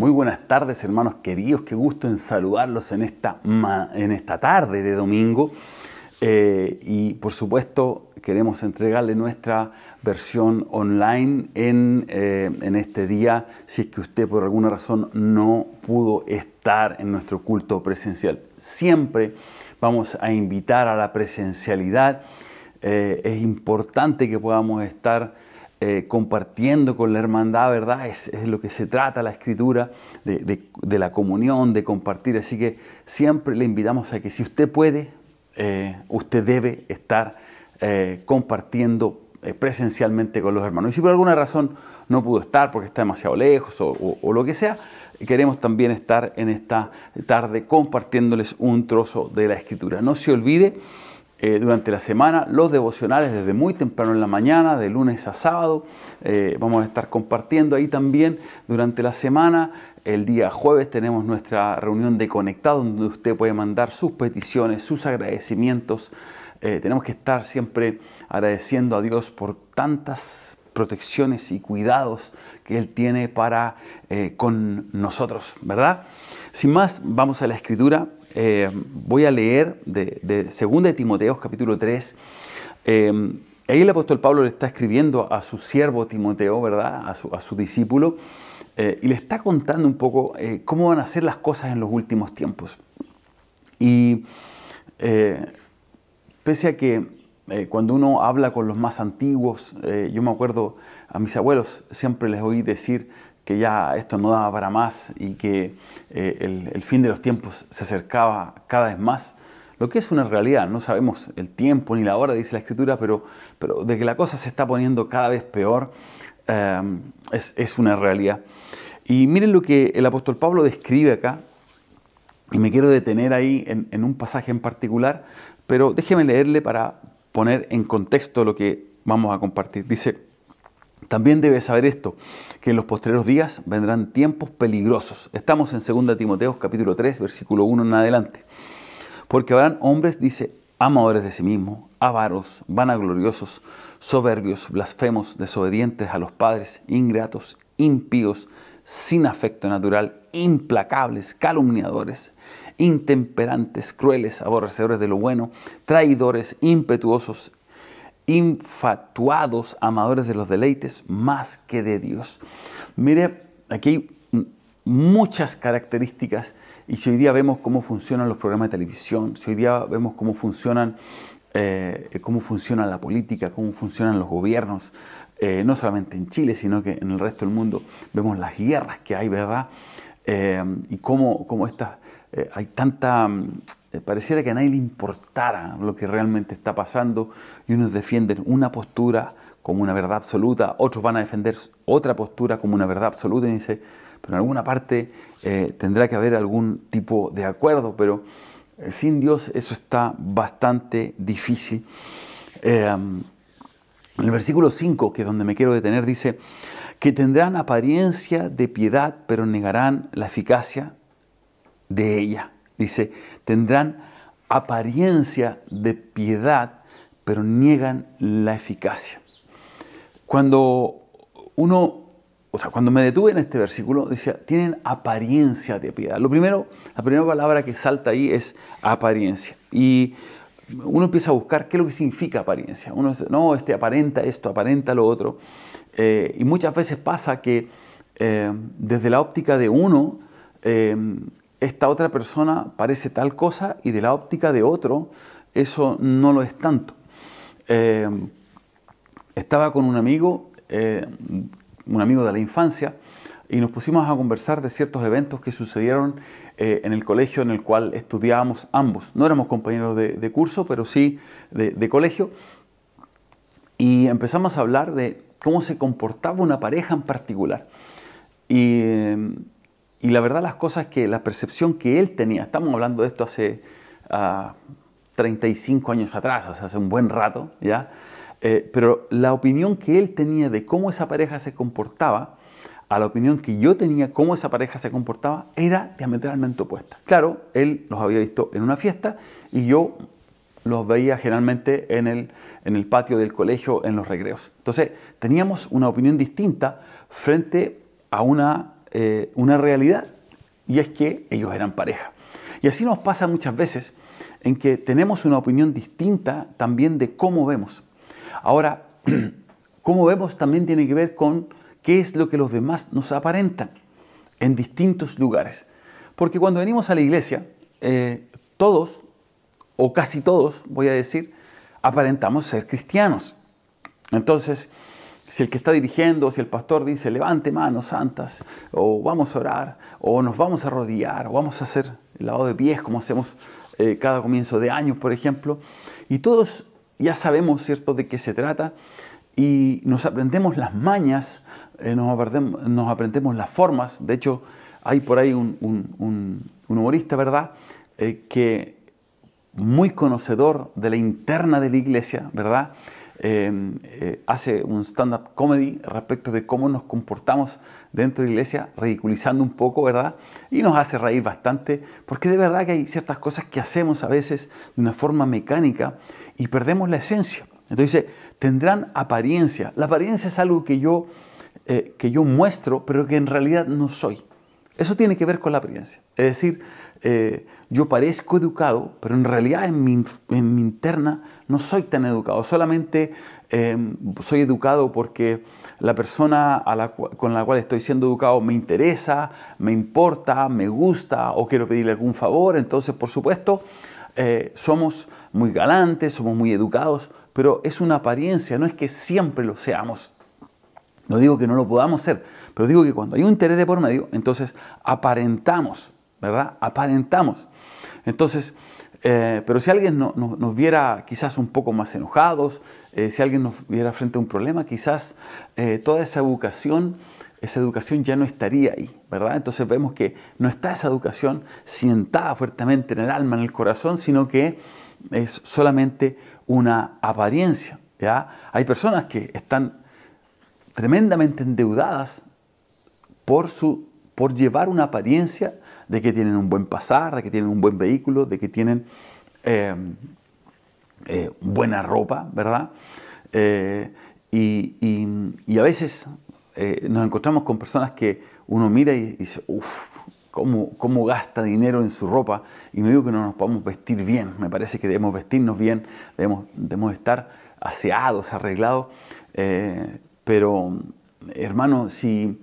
Muy buenas tardes, hermanos queridos. Qué gusto en saludarlos en esta tarde de domingo. Y por supuesto queremos entregarle nuestra versión online en este día, si es que usted por alguna razón no pudo estar en nuestro culto presencial. Siempre vamos a invitar a la presencialidad. Es importante que podamos estar compartiendo con la hermandad, ¿verdad? Es lo que se trata la Escritura, de la comunión, de compartir. Así que siempre le invitamos a que si usted puede, usted debe estar compartiendo presencialmente con los hermanos. Y si por alguna razón no pudo estar porque está demasiado lejos o lo que sea, queremos también estar en esta tarde compartiéndoles un trozo de la Escritura. No se olvide, durante la semana, los devocionales desde muy temprano en la mañana, de lunes a sábado. Vamos a estar compartiendo ahí también durante la semana. El día jueves tenemos nuestra reunión de Conectado, donde usted puede mandar sus peticiones, sus agradecimientos. Tenemos que estar siempre agradeciendo a Dios por tantas protecciones y cuidados que Él tiene para con nosotros, ¿verdad? Sin más, vamos a la Escritura. Voy a leer de 2 de Timoteo, capítulo 3. Ahí el apóstol Pablo le está escribiendo a su siervo Timoteo, ¿verdad? A su discípulo, y le está contando un poco cómo van a ser las cosas en los últimos tiempos. Y pese a que cuando uno habla con los más antiguos, yo me acuerdo a mis abuelos, siempre les oí decir que ya esto no daba para más y que el fin de los tiempos se acercaba cada vez más. Lo que es una realidad, no sabemos el tiempo ni la hora, dice la Escritura, pero de que la cosa se está poniendo cada vez peor, es una realidad. Y miren lo que el apóstol Pablo describe acá, y me quiero detener ahí en un pasaje en particular, pero déjeme leerle para poner en contexto lo que vamos a compartir. Dice: también debes saber esto, que en los postreros días vendrán tiempos peligrosos. Estamos en 2 Timoteo, capítulo 3, versículo 1 en adelante. Porque habrán hombres, dice, amadores de sí mismos, avaros, vanagloriosos, soberbios, blasfemos, desobedientes a los padres, ingratos, impíos, sin afecto natural, implacables, calumniadores, intemperantes, crueles, aborrecedores de lo bueno, traidores, impetuosos, infatuados, amadores de los deleites más que de Dios. Mire, aquí hay muchas características, y si hoy día vemos cómo funcionan los programas de televisión, si hoy día vemos cómo funciona la política, cómo funcionan los gobiernos, no solamente en Chile, sino que en el resto del mundo, vemos las guerras que hay, ¿verdad? Y cómo estas, hay tanta... pareciera que a nadie le importara lo que realmente está pasando, y unos defienden una postura como una verdad absoluta, otros van a defender otra postura como una verdad absoluta, y dice, pero en alguna parte tendrá que haber algún tipo de acuerdo, pero sin Dios eso está bastante difícil. En el versículo 5, que es donde me quiero detener, dice que tendrán apariencia de piedad, pero negarán la eficacia de ella. Dice, tendrán apariencia de piedad, pero niegan la eficacia. Cuando me detuve en este versículo, decía, tienen apariencia de piedad. La primera palabra que salta ahí es apariencia. Y uno empieza a buscar qué es lo que significa apariencia. Uno dice, no, aparenta esto, aparenta lo otro. Y muchas veces pasa que desde la óptica de uno, esta otra persona parece tal cosa, y de la óptica de otro, eso no lo es tanto. Estaba con un amigo de la infancia, y nos pusimos a conversar de ciertos eventos que sucedieron en el colegio en el cual estudiábamos ambos. No éramos compañeros de curso, pero sí de colegio. Y empezamos a hablar de cómo se comportaba una pareja en particular. Y la verdad, las cosas que la percepción que él tenía, estamos hablando de esto hace 35 años atrás, o sea, hace un buen rato, ¿ya? Pero la opinión que él tenía de cómo esa pareja se comportaba, a la opinión que yo tenía cómo esa pareja se comportaba, era diametralmente opuesta. Claro, él los había visto en una fiesta y yo los veía generalmente en el patio del colegio, en los recreos. Entonces, teníamos una opinión distinta frente a una una realidad, y es que ellos eran pareja. Y así nos pasa muchas veces en que tenemos una opinión distinta también de cómo vemos. Ahora, cómo vemos también tiene que ver con qué es lo que los demás nos aparentan en distintos lugares. Porque cuando venimos a la iglesia, todos, o casi todos, voy a decir, aparentamos ser cristianos. Entonces, si el que está dirigiendo, si el pastor dice, levante manos santas, o vamos a orar, o nos vamos a arrodillar, o vamos a hacer el lavado de pies, como hacemos cada comienzo de año, por ejemplo, y todos ya sabemos, ¿cierto?, de qué se trata, y nos aprendemos las mañas, nos aprendemos las formas. De hecho, hay por ahí un humorista, ¿verdad?, que muy conocedor de la interna de la iglesia, ¿verdad?, hace un stand-up comedy respecto de cómo nos comportamos dentro de la iglesia, ridiculizando un poco, ¿verdad? Y nos hace reír bastante, porque de verdad que hay ciertas cosas que hacemos a veces de una forma mecánica y perdemos la esencia. Entonces, tendrán apariencia. La apariencia es algo que yo muestro, pero que en realidad no soy. Eso tiene que ver con la apariencia. Es decir, yo parezco educado, pero en realidad en mi interna no soy tan educado. Solamente soy educado porque la persona con la cual estoy siendo educado me interesa, me importa, me gusta o quiero pedirle algún favor. Entonces, por supuesto, somos muy galantes, somos muy educados, pero es una apariencia, no es que siempre lo seamos. No digo que no lo podamos ser, pero digo que cuando hay un interés de por medio, entonces aparentamos, ¿verdad? Aparentamos. Entonces, pero si alguien nos viera quizás un poco más enojados, si alguien nos viera frente a un problema, quizás toda esa educación ya no estaría ahí, ¿verdad? Entonces vemos que no está esa educación cimentada fuertemente en el alma, en el corazón, sino que es solamente una apariencia, ¿ya? Hay personas que están tremendamente endeudadas por llevar una apariencia de que tienen un buen pasar, de que tienen un buen vehículo, de que tienen buena ropa, ¿verdad? Y a veces nos encontramos con personas que uno mira y dice, uff, ¿cómo gasta dinero en su ropa? Y no digo que no nos podamos vestir bien, me parece que debemos vestirnos bien, debemos estar aseados, arreglados, pero hermano, si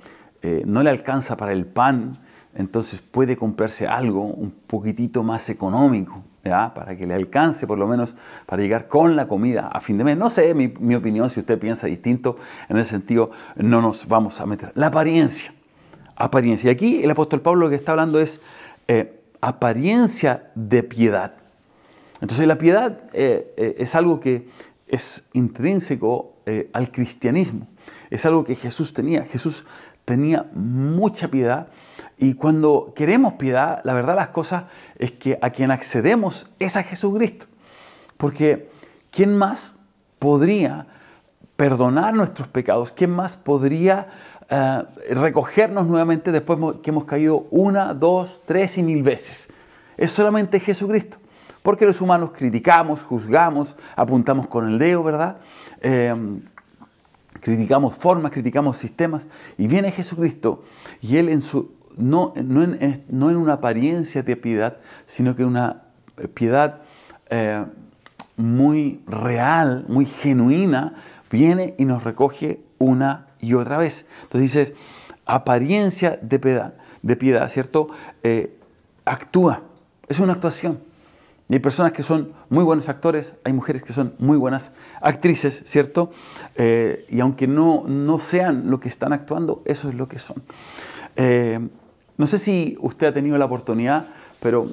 no le alcanza para el pan, entonces puede comprarse algo un poquitito más económico, ¿ya?, para que le alcance por lo menos para llegar con la comida a fin de mes. No sé, mi opinión, si usted piensa distinto, en ese sentido no nos vamos a meter. La apariencia. Y aquí el apóstol Pablo lo que está hablando es apariencia de piedad. Entonces la piedad es algo que es intrínseco al cristianismo. Es algo que Jesús tenía. Jesús tenía mucha piedad. Y cuando queremos piedad, la verdad las cosas es que a quien accedemos es a Jesucristo. Porque ¿quién más podría perdonar nuestros pecados? ¿Quién más podría recogernos nuevamente después que hemos caído 1, 2, 3 y 1000 veces? Es solamente Jesucristo. Porque los humanos criticamos, juzgamos, apuntamos con el dedo, ¿verdad? Criticamos formas, criticamos sistemas. Y viene Jesucristo y Él no en una apariencia de piedad, sino que una piedad muy real, muy genuina, viene y nos recoge una y otra vez. Entonces dices, apariencia de piedad, ¿cierto? Actúa, es una actuación. Y hay personas que son muy buenos actores, hay mujeres que son muy buenas actrices, ¿cierto? Y aunque no sean lo que están actuando, eso es lo que son. No sé si usted ha tenido la oportunidad, pero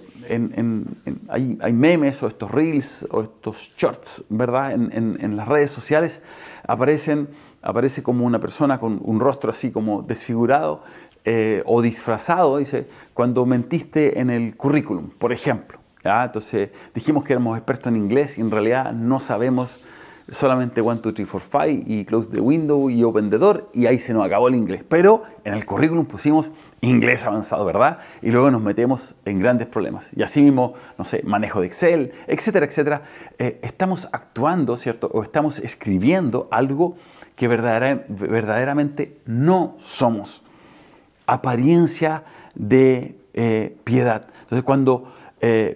hay memes o estos reels o estos shorts, ¿verdad? En las redes sociales aparece como una persona con un rostro así como desfigurado o disfrazado, dice, cuando mentiste en el currículum, por ejemplo. ¿Ya? Entonces dijimos que éramos expertos en inglés y en realidad no sabemos solamente 1, 2, 3, 4, 5 y close the window y open the door y ahí se nos acabó el inglés. Pero en el currículum pusimos inglés avanzado, ¿verdad? Y luego nos metemos en grandes problemas. Y así mismo, no sé, manejo de Excel, etcétera, etcétera. Estamos actuando, ¿cierto? O estamos escribiendo algo que verdaderamente no somos. apariencia de piedad. Entonces,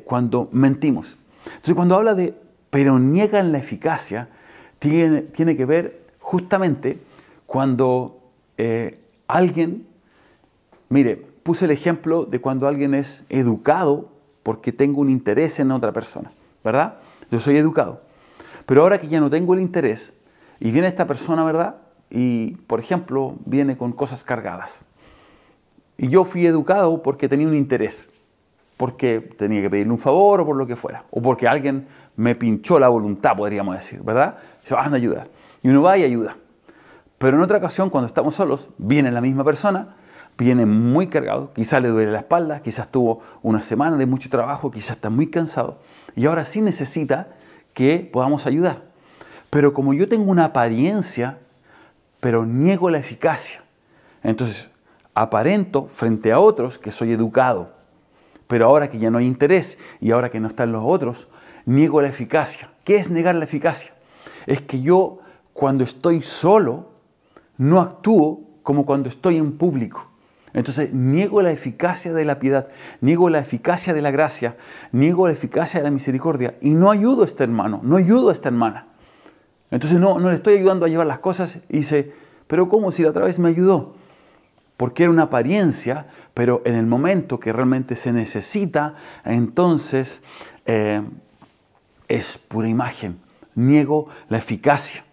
cuando mentimos. Entonces, cuando habla de pero niegan la eficacia, tiene que ver justamente cuando alguien, mire, puse el ejemplo de cuando alguien es educado porque tengo un interés en otra persona, ¿verdad? Yo soy educado. Pero ahora que ya no tengo el interés y viene esta persona, ¿verdad? Y, por ejemplo, viene con cosas cargadas. Y yo fui educado porque tenía un interés, porque tenía que pedirle un favor o por lo que fuera, o porque alguien me pinchó la voluntad, podríamos decir, ¿verdad? Dice, van a ayudar. Y uno va y ayuda. Pero en otra ocasión, cuando estamos solos, viene la misma persona, viene muy cargado, quizás le duele la espalda, quizás tuvo una semana de mucho trabajo, quizás está muy cansado, y ahora sí necesita que podamos ayudar. Pero como yo tengo una apariencia, pero niego la eficacia, entonces aparento frente a otros que soy educado, pero ahora que ya no hay interés y ahora que no están los otros, niego la eficacia. ¿Qué es negar la eficacia? Es que yo, cuando estoy solo, no actúo como cuando estoy en público. Entonces, niego la eficacia de la piedad, niego la eficacia de la gracia, niego la eficacia de la misericordia y no ayudo a este hermano, no ayudo a esta hermana. Entonces, no le estoy ayudando a llevar las cosas y dice, pero ¿cómo si la otra vez me ayudó? Porque era una apariencia, pero en el momento que realmente se necesita, entonces es pura imagen. Niego la eficacia.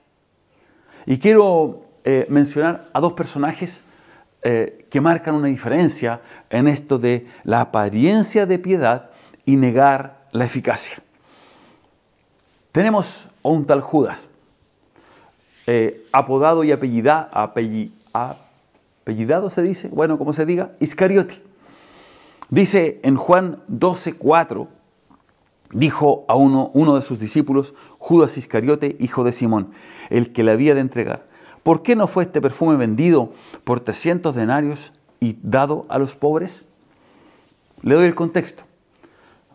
Y quiero mencionar a dos personajes que marcan una diferencia en esto de la apariencia de piedad y negar la eficacia. Tenemos a un tal Judas, apodado y apellidado se dice, bueno, como se diga, Iscariote. Dice en Juan 12:4, dijo a uno de sus discípulos, Judas Iscariote, hijo de Simón, el que le había de entregar, ¿por qué no fue este perfume vendido por 300 denarios y dado a los pobres? Le doy el contexto.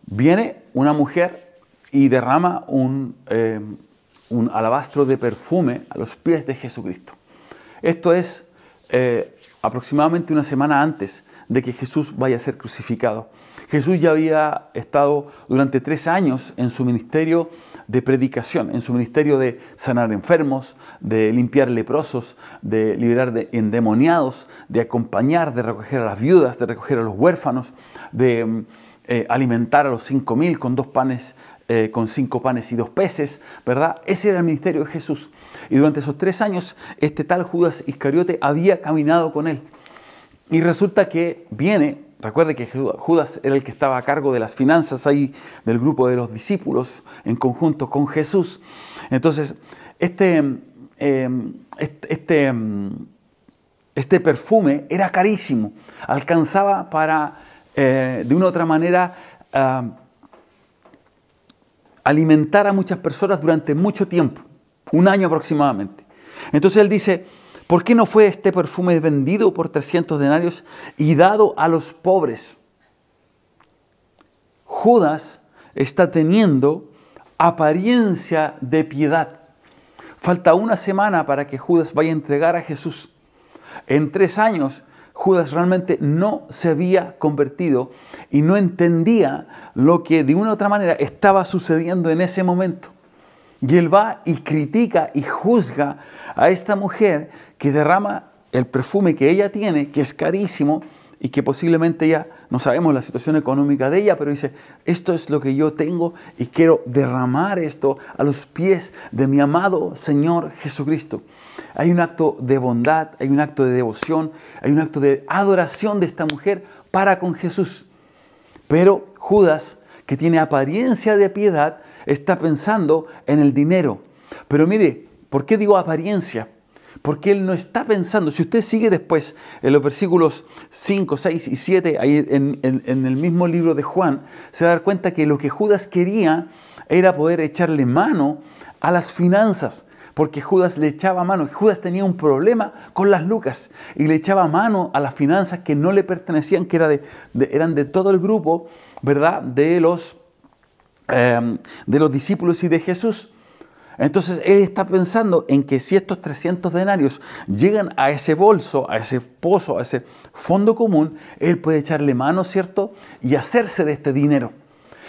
Viene una mujer y derrama un alabastro de perfume a los pies de Jesucristo. Esto es aproximadamente una semana antes de que Jesús vaya a ser crucificado. Jesús ya había estado durante 3 años en su ministerio de predicación, en su ministerio de sanar enfermos, de limpiar leprosos, de liberar de endemoniados, de acompañar, de recoger a las viudas, de recoger a los huérfanos, de alimentar a los 5.000 con 2 panes, con 5 panes y 2 peces, ¿verdad? Ese era el ministerio de Jesús. Y durante esos 3 años, este tal Judas Iscariote había caminado con él. Y resulta que viene, recuerde que Judas era el que estaba a cargo de las finanzas ahí del grupo de los discípulos en conjunto con Jesús. Entonces, este perfume era carísimo, alcanzaba para, de una u otra manera, alimentar a muchas personas durante mucho tiempo, 1 año aproximadamente. Entonces él dice, ¿por qué no fue este perfume vendido por 300 denarios y dado a los pobres? Judas está teniendo apariencia de piedad. Falta 1 semana para que Judas vaya a entregar a Jesús. En 3 años, Judas realmente no se había convertido y no entendía lo que de una u otra manera estaba sucediendo en ese momento. Y él va y critica y juzga a esta mujer que derrama el perfume que ella tiene, que es carísimo y que posiblemente ya no sabemos la situación económica de ella, pero dice, esto es lo que yo tengo y quiero derramar esto a los pies de mi amado Señor Jesucristo. Hay un acto de bondad, hay un acto de devoción, hay un acto de adoración de esta mujer para con Jesús. Pero Judas, que tiene apariencia de piedad, está pensando en el dinero. Pero mire, ¿por qué digo apariencia? Porque él no está pensando, si usted sigue después en los versículos 5, 6 y 7, ahí en el mismo libro de Juan, se va a dar cuenta que lo que Judas quería era poder echarle mano a las finanzas. Porque Judas le echaba mano. Judas tenía un problema con las lucas y le echaba mano a las finanzas que no le pertenecían, que eran de todo el grupo, ¿verdad? De los discípulos y de Jesús. Entonces él está pensando en que si estos 300 denarios llegan a ese bolso, a ese pozo, a ese fondo común, él puede echarle mano, ¿cierto? Y hacerse de este dinero.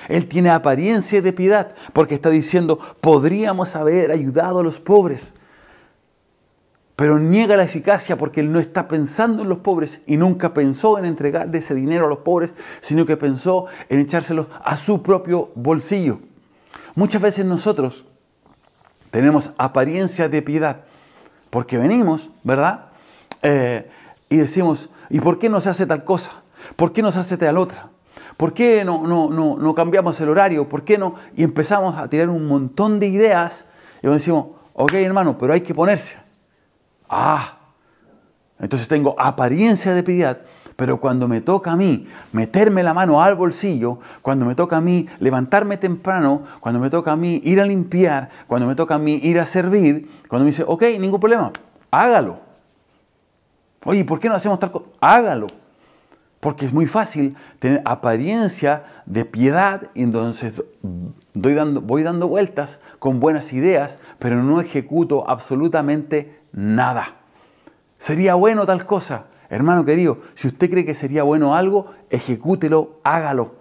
Él tiene apariencia de piedad porque está diciendo, podríamos haber ayudado a los pobres. Pero niega la eficacia porque él no está pensando en los pobres y nunca pensó en entregarle ese dinero a los pobres, sino que pensó en echárselo a su propio bolsillo. Muchas veces nosotros tenemos apariencia de piedad porque venimos, ¿verdad? Y decimos, ¿y por qué no se hace tal cosa? ¿Por qué no se hace tal otra? ¿Por qué no cambiamos el horario? ¿Por qué no? Y empezamos a tirar un montón de ideas y decimos, ok hermano, pero hay que ponerse. Entonces tengo apariencia de piedad, pero cuando me toca a mí meterme la mano al bolsillo, cuando me toca a mí levantarme temprano, cuando me toca a mí ir a limpiar, cuando me toca a mí ir a servir, cuando me dice, ok, ningún problema, hágalo. Oye, ¿por qué no hacemos tal cosa? Hágalo. Porque es muy fácil tener apariencia de piedad y entonces voy dando vueltas con buenas ideas, pero no ejecuto absolutamente nada. ¿Sería bueno tal cosa? Hermano querido, si usted cree que sería bueno algo, ejecútelo, hágalo.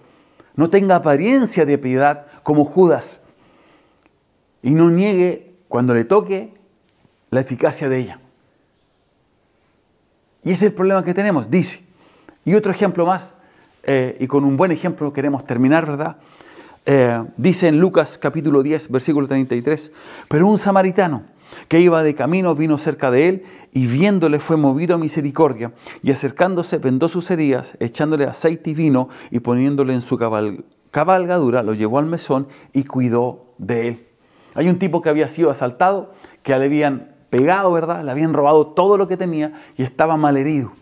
No tenga apariencia de piedad como Judas y no niegue cuando le toque la eficacia de ella. Y ese es el problema que tenemos, dice. Y otro ejemplo más, y con un buen ejemplo queremos terminar, ¿verdad? Dice en Lucas capítulo 10, versículo 33, pero un samaritano que iba de camino vino cerca de él y viéndole fue movido a misericordia y acercándose vendó sus heridas, echándole aceite y vino y poniéndole en su cabalgadura, lo llevó al mesón y cuidó de él. Hay un tipo que había sido asaltado, que le habían pegado, ¿verdad? Le habían robado todo lo que tenía y estaba malherido.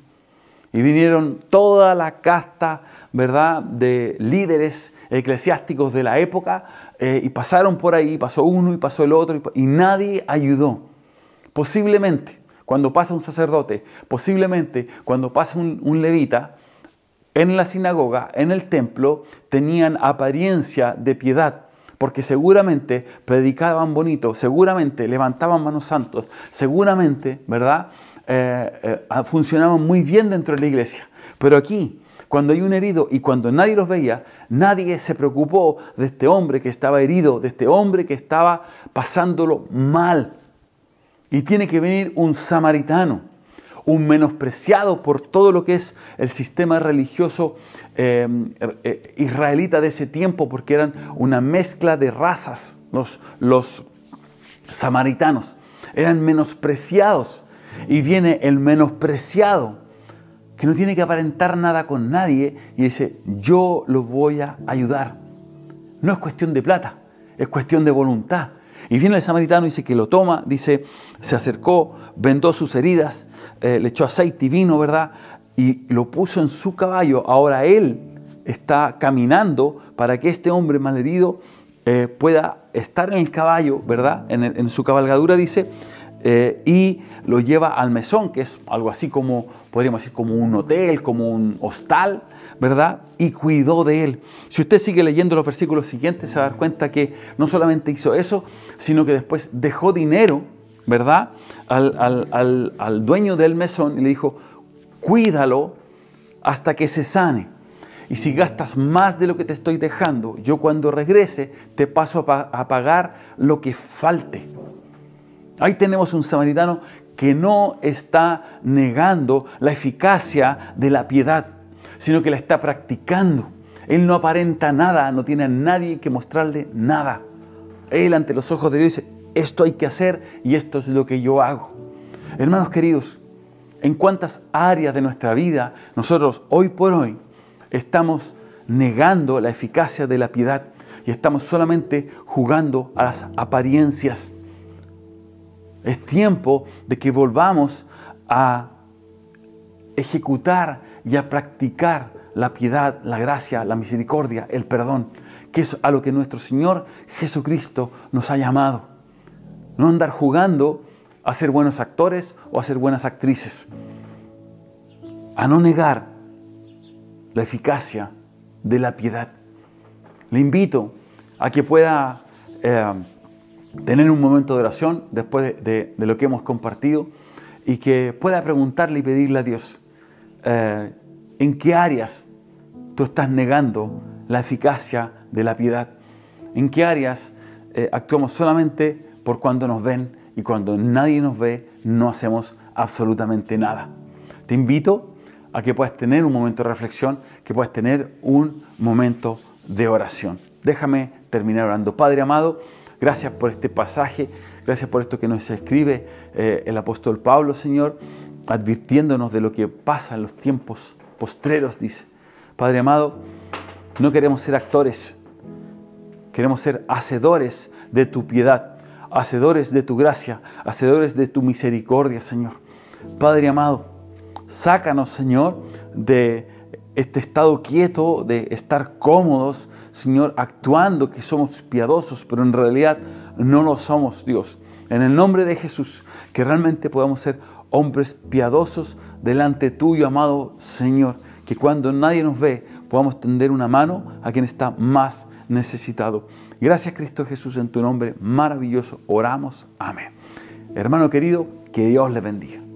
Y vinieron toda la casta, ¿verdad?, de líderes eclesiásticos de la época y pasaron por ahí, pasó uno y pasó el otro y nadie ayudó. Posiblemente cuando pasa un sacerdote, posiblemente cuando pasa un levita, en la sinagoga, en el templo, tenían apariencia de piedad. Porque seguramente predicaban bonito, seguramente levantaban manos santos, seguramente, ¿verdad?, funcionaban muy bien dentro de la iglesia. Pero aquí, cuando hay un herido y cuando nadie los veía, nadie se preocupó de este hombre que estaba herido, de este hombre que estaba pasándolo mal. Y tiene que venir un samaritano, un menospreciado por todo lo que es el sistema religioso israelita de ese tiempo, porque eran una mezcla de razas, los samaritanos. Eran menospreciados. Y viene el menospreciado, que no tiene que aparentar nada con nadie, y dice, yo los voy a ayudar. No es cuestión de plata, es cuestión de voluntad. Y viene el samaritano y dice que lo toma, dice, se acercó, vendó sus heridas, le echó aceite y vino, ¿verdad? Y lo puso en su caballo. Ahora él está caminando para que este hombre malherido pueda estar en el caballo, ¿verdad? En su cabalgadura, dice, y lo lleva al mesón, que es algo así como, podríamos decir, como un hotel, como un hostal, ¿verdad? Y cuidó de él. Si usted sigue leyendo los versículos siguientes, se va a dar cuenta que no solamente hizo eso, sino que después dejó dinero, ¿verdad?, al dueño del mesón y le dijo, cuídalo hasta que se sane. Y si gastas más de lo que te estoy dejando, yo cuando regrese te paso a pagar lo que falte. Ahí tenemos un samaritano que no está negando la eficacia de la piedad, sino que la está practicando. Él no aparenta nada, no tiene a nadie que mostrarle nada. Él ante los ojos de Dios dice, esto hay que hacer y esto es lo que yo hago. Hermanos queridos, ¿en cuántas áreas de nuestra vida nosotros hoy por hoy estamos negando la eficacia de la piedad y estamos solamente jugando a las apariencias? Es tiempo de que volvamos a ejecutar y a practicar la piedad, la gracia, la misericordia, el perdón, que es a lo que nuestro Señor Jesucristo nos ha llamado. No andar jugando a ser buenos actores o a ser buenas actrices. A no negar la eficacia de la piedad. Le invito a que pueda tener un momento de oración después de lo que hemos compartido y que pueda preguntarle y pedirle a Dios en qué áreas tú estás negando la eficacia de la piedad, en qué áreas actuamos solamente por cuando nos ven y cuando nadie nos ve no hacemos absolutamente nada. Te invito a que puedas tener un momento de reflexión, que puedas tener un momento de oración. Déjame terminar orando. Padre amado, gracias por este pasaje, gracias por esto que nos escribe el apóstol Pablo, Señor, advirtiéndonos de lo que pasa en los tiempos postreros, dice. Padre amado, no queremos ser actores, queremos ser hacedores de tu piedad, hacedores de tu gracia, hacedores de tu misericordia, Señor. Padre amado, sácanos, Señor, de este estado quieto, de estar cómodos, Señor, actuando que somos piadosos, pero en realidad no lo somos, Dios. En el nombre de Jesús, que realmente podamos ser hombres piadosos delante tuyo, amado Señor, que cuando nadie nos ve, podamos tender una mano a quien está más necesitado. Gracias, Cristo Jesús, en tu nombre maravilloso oramos. Amén. Hermano querido, que Dios le bendiga.